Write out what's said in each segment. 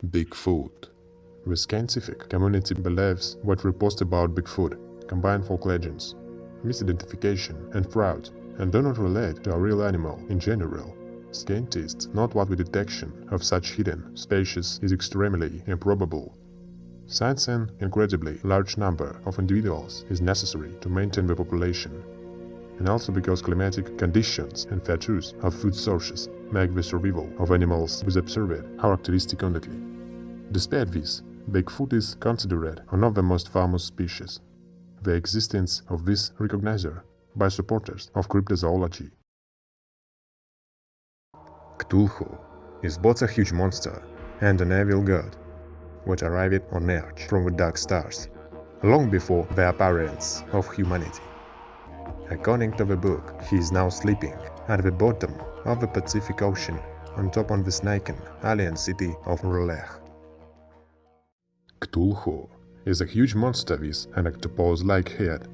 Bigfoot. The scientific community believes what reports about Bigfoot combine folk legends, misidentification and fraud, and do not relate to a real animal in general. Scientists note what the detection of such hidden species is extremely improbable, since an incredibly large number of individuals is necessary to maintain the population, and also because climatic conditions and features of food sources make the survival of animals with observed characteristic unlikely. Despite this, Bigfoot is considered one of the most famous species. The existence of this recognized by supporters of cryptozoology. Cthulhu is both a huge monster and an evil god, which arrived on Earth from the dark stars, long before the appearance of humanity. According to the book, he is now sleeping at the bottom of the Pacific Ocean, on top of the snaken alien city of R'lyeh. Cthulhu is a huge monster with an octopus-like head,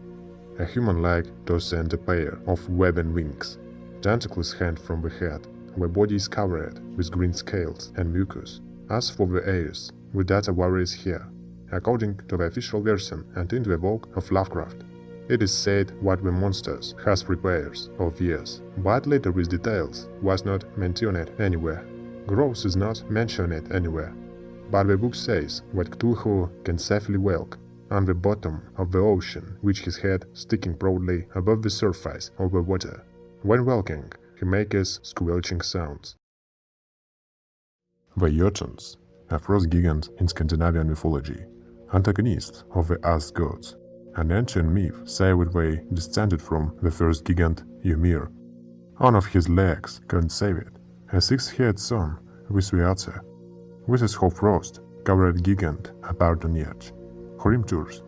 a human-like torso and a pair of webbed wings, tentacles hang from the head. The body is covered with green scales and mucus. As for the ears, the data varies here, according to the official version and in the work of Lovecraft. It is said what the monsters has 3 pairs of ears, but later with details was not mentioned anywhere. Growth is not mentioned anywhere, but the book says that Cthulhu can safely walk on the bottom of the ocean, with his head sticking proudly above the surface of the water. When walking, he makes squelching sounds. The Jotuns, a frost gigant in Scandinavian mythology, antagonist of the Ice gods. An ancient myth says that they descended from the first gigant Ymir. One of his legs conceived a 6-headed son with the other. This is how frost covered gigant appeared on Earth. Hrimturs,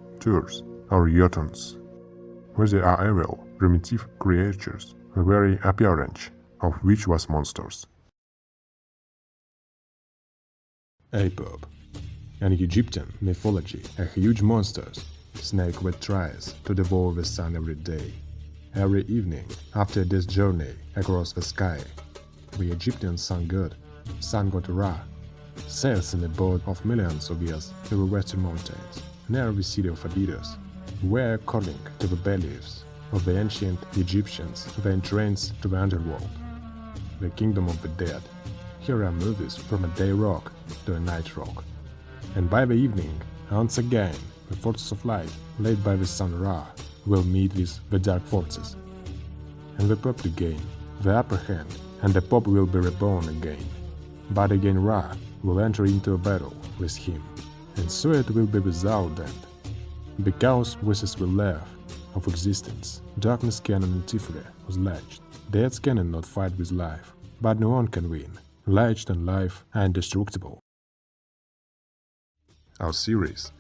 or Jotuns. They are evil, primitive creatures, the very appearance of which was monsters. Apop. In Egyptian mythology, a huge monster, snake that tries to devour the sun every day. Every evening, after this journey across the sky, the Egyptian sun god Ra, sails in a boat of millions of years to the western mountains, near the city of Abydos, where, according to the beliefs of the ancient Egyptians, the entrance to the underworld, the kingdom of the dead. Here are movies from a day rock to a night rock. And by the evening, once again, the forces of light, led by the sun Ra, will meet with the dark forces. And the Pope will gain the upper hand, and the Pope will be reborn again. But again Ra will enter into a battle with him, and so it will be without end. Because this is the love of existence, darkness canon in Tifre was latched. Death cannot fight with life, but no one can win. Latched on life are indestructible. Osiris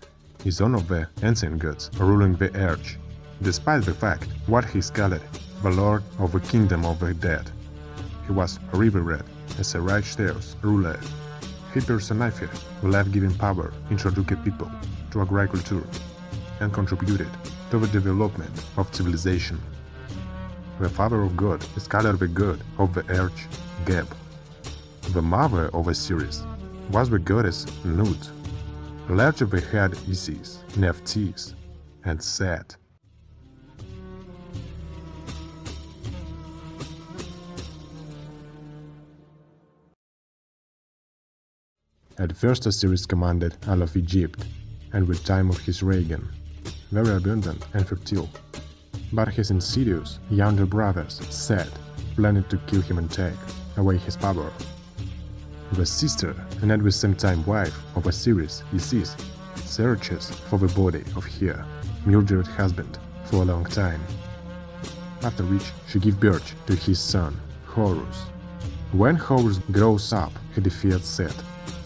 is one of the ancient gods ruling the earth, despite the fact what he is called the Lord of the Kingdom of the Dead. He was revered as a righteous ruler. He personified life-giving power, introduced people to agriculture, and contributed to the development of civilization. The father of God is called the god of the earth, Geb. The mother of Osiris was the goddess Nut. Later they had Isis, Nephthys, and Set. At first Osiris commanded all of Egypt, and with time of his reign, very abundant and fertile. But his insidious younger brothers, Set, planned to kill him and take away his power. The sister, and at the same time wife of Osiris, Isis, searches for the body of her murdered husband for a long time, after which she gives birth to his son, Horus. When Horus grows up, he defeats Set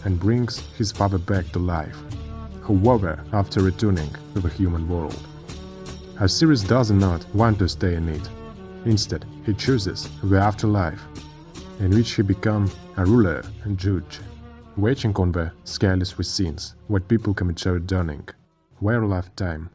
and brings his father back to life, however, after returning to the human world. Osiris does not want to stay in it. Instead, he chooses the afterlife, in which he becomes a ruler and judge, waiting on the scales with sins what people commit during their lifetime.